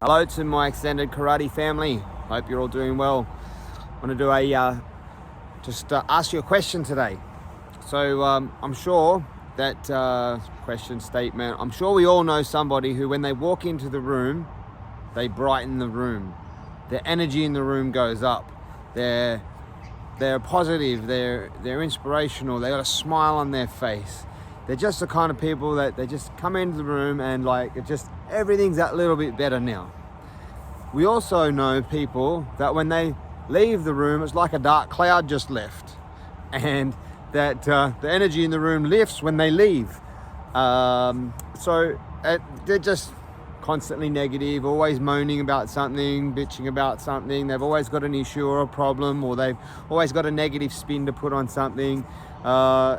Hello to my extended karate family. Hope you're all doing well. I want to do ask you a question today. So I'm sure that question statement, I'm sure we all know somebody who when they walk into the room, they brighten the room. Their energy in the room goes up. They're positive, they're inspirational, they got a smile on their face. They're just the kind of people that they just come into the room and everything's that little bit better now. We also know people that when they leave the room, it's like a dark cloud just left, and that the energy in the room lifts when they leave. They're just constantly negative, always moaning about something, bitching about something. They've always got an issue or a problem, or they've always got a negative spin to put on something. As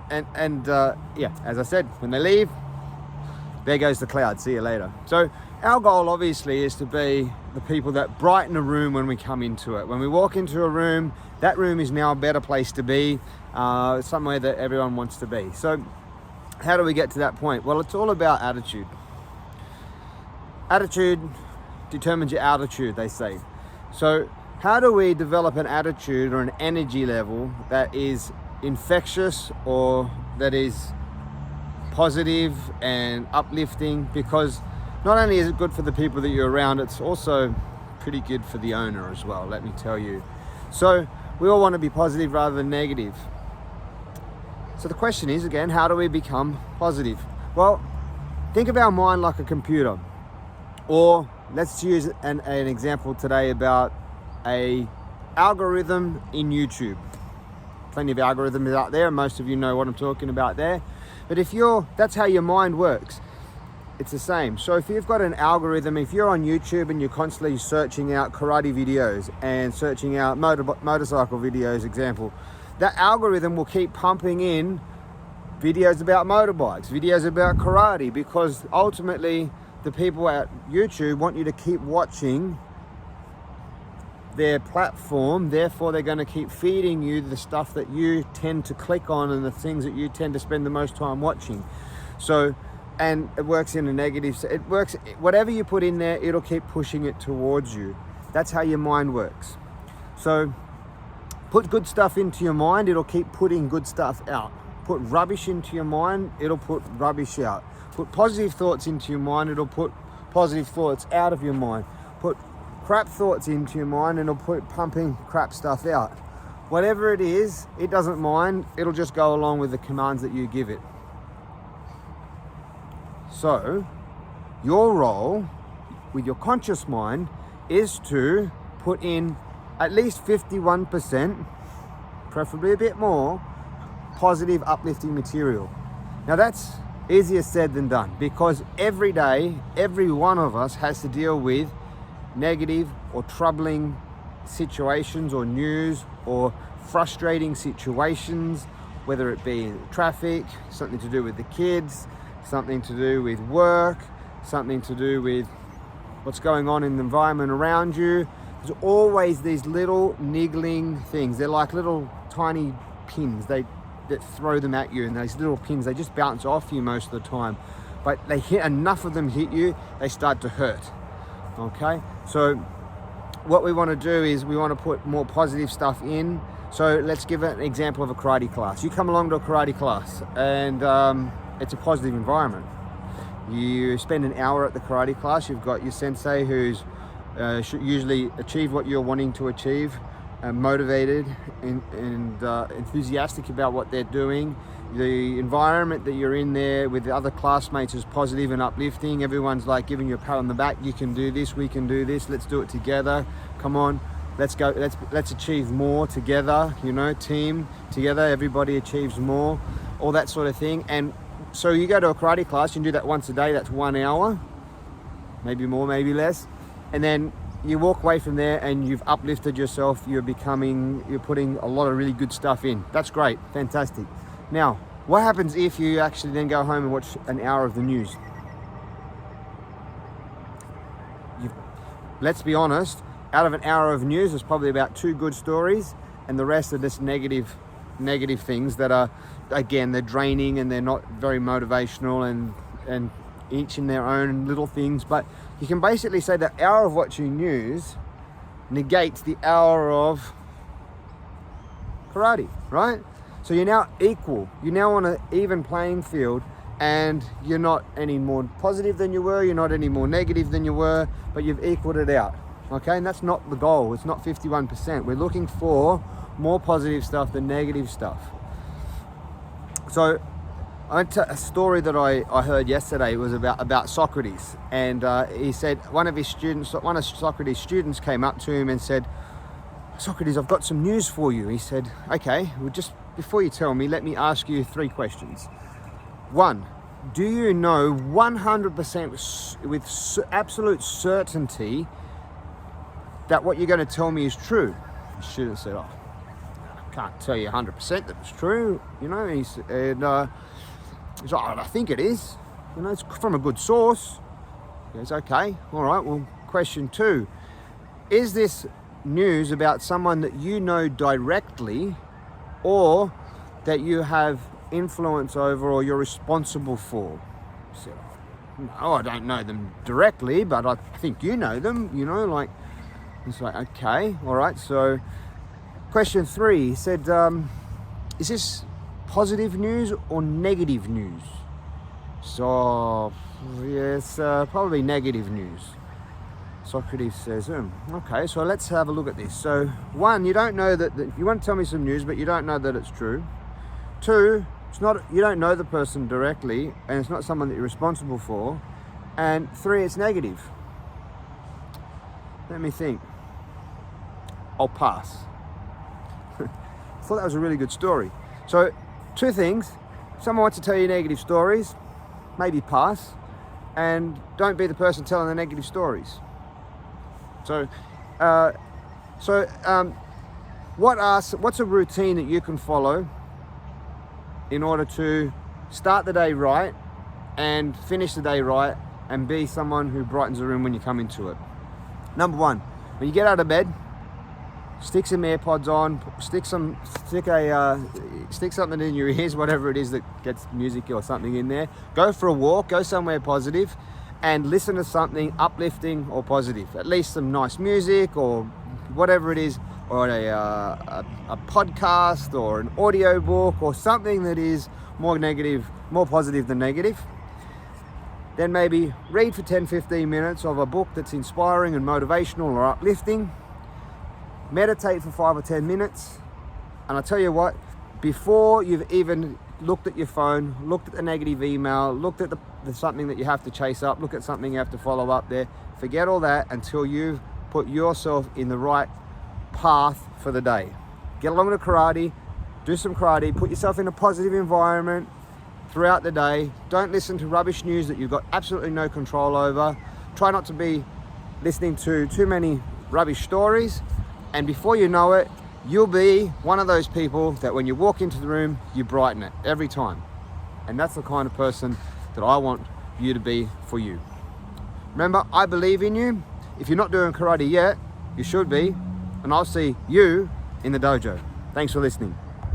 I said, when they leave, there goes the cloud. See you later. So our goal obviously is to be the people that brighten a room when we come into it. When we walk into a room, that room is now a better place to be, somewhere that everyone wants to be. So how do we get to that point? Well, it's all about attitude. Attitude determines your altitude, they say. So how do we develop an attitude or an energy level that is infectious or that is positive and uplifting? Because not only is it good for the people that you're around, it's also pretty good for the owner as well, let me tell you. So we all want to be positive rather than negative. So the question is, again, how do we become positive? Well, think of our mind like a computer. Or let's use an example today about a algorithm in YouTube. Plenty of algorithms out there, and most of you know what I'm talking about there. But that's how your mind works. It's the same. So if you've got an algorithm, if you're on YouTube and you're constantly searching out karate videos and searching out motorcycle videos, example, that algorithm will keep pumping in videos about motorbikes, videos about karate, because ultimately the people at YouTube want you to keep watching their platform. Therefore, they're going to keep feeding you the stuff that you tend to click on and the things that you tend to spend the most time watching. So, and it works in a negative, it works, whatever you put in there, it'll keep pushing it towards you. That's how your mind works. So put good stuff into your mind, it'll keep putting good stuff out. Put rubbish into your mind, it'll put rubbish out. Put positive thoughts into your mind, it'll put positive thoughts out of your mind. Put crap thoughts into your mind and it'll put pumping crap stuff out. Whatever it is, it doesn't mind, it'll just go along with the commands that you give it. So, your role with your conscious mind is to put in at least 51%, preferably a bit more, positive, uplifting material. Now that's easier said than done, because every day, every one of us has to deal with negative or troubling situations or news or frustrating situations, whether it be traffic, something to do with the kids, something to do with work, something to do with what's going on in the environment around you. There's always these little niggling things. They're like little tiny pins that throw them at you, and those little pins, they just bounce off you most of the time. But they hit, enough of them hit you, they start to hurt. Okay? So what we want to do is we want to put more positive stuff in. So let's give an example of a karate class. You come along to a karate class and it's a positive environment. You spend an hour at the karate class. You've got your sensei who's usually achieved what you're wanting to achieve, motivated and enthusiastic about what they're doing. The environment that you're in there with the other classmates is positive and uplifting. Everyone's like giving you a pat on the back. You can do this, we can do this, let's do it together. Come on, let's go, let's achieve more together, team together, everybody achieves more, all that sort of thing. And so you go to a karate class, you can do that once a day, that's 1 hour, maybe more, maybe less. And then you walk away from there and you've uplifted yourself, you're putting a lot of really good stuff in. That's great, fantastic. Now, what happens if you actually then go home and watch an hour of the news? Let's be honest, out of an hour of news, there's probably about 2 good stories, and the rest are just negative things that are, again, they're draining and they're not very motivational and each in their own little things, but you can basically say the hour of watching news negates the hour of karate, right? So you're now equal. You're now on an even playing field, and you're not any more positive than you were, you're not any more negative than you were, but you've equaled it out, okay? And that's not the goal. It's not 51%. We're looking for more positive stuff than negative stuff. So a story that I heard yesterday was about Socrates, and he said one of Socrates' students came up to him and said, "Socrates, I've got some news for you." He said, "Okay, well, just before you tell me, let me ask you 3 questions. 1, do you know 100% with absolute certainty that what you're going to tell me is true?" The student said, "Oh, I can't tell you 100% that it's true." He said, he's like, "I think it is. It's from a good source." He goes, "Okay, all right, well, question 2, is this news about someone that you know directly or that you have influence over or you're responsible for?" I said, "No, I don't know them directly, but I think you know them, It's like, okay, all right. So question 3, he said, is this positive news or negative news? So, yes, probably negative news. Socrates says, okay, so let's have a look at this. So 1, you don't know that you want to tell me some news, but you don't know that it's true. 2, you don't know the person directly, and it's not someone that you're responsible for. And 3, it's negative. Let me think. I'll pass. I thought that was a really good story. So 2 things. If someone wants to tell you negative stories, maybe pass, and don't be the person telling the negative stories. So, what's a routine that you can follow in order to start the day right and finish the day right and be someone who brightens the room when you come into it? Number 1, when you get out of bed, stick some AirPods on, stick something in your ears, whatever it is that gets music or something in there. Go for a walk, go somewhere positive, and listen to something uplifting or positive. At least some nice music or whatever it is, or a podcast or an audio book or something that is more positive than negative. Then maybe read for 10-15 minutes of a book that's inspiring and motivational or uplifting. Meditate for 5 or 10 minutes. And I tell you what, before you've even looked at your phone, looked at the negative email, looked at the something that you have to chase up, look at something you have to follow up there, forget all that until you've put yourself in the right path for the day. Get along with karate, do some karate, put yourself in a positive environment throughout the day. Don't listen to rubbish news that you've got absolutely no control over. Try not to be listening to too many rubbish stories, and before you know it, you'll be one of those people that when you walk into the room, you brighten it every time. And that's the kind of person that I want you to be for you. Remember, I believe in you. If you're not doing karate yet, you should be. And I'll see you in the dojo. Thanks for listening.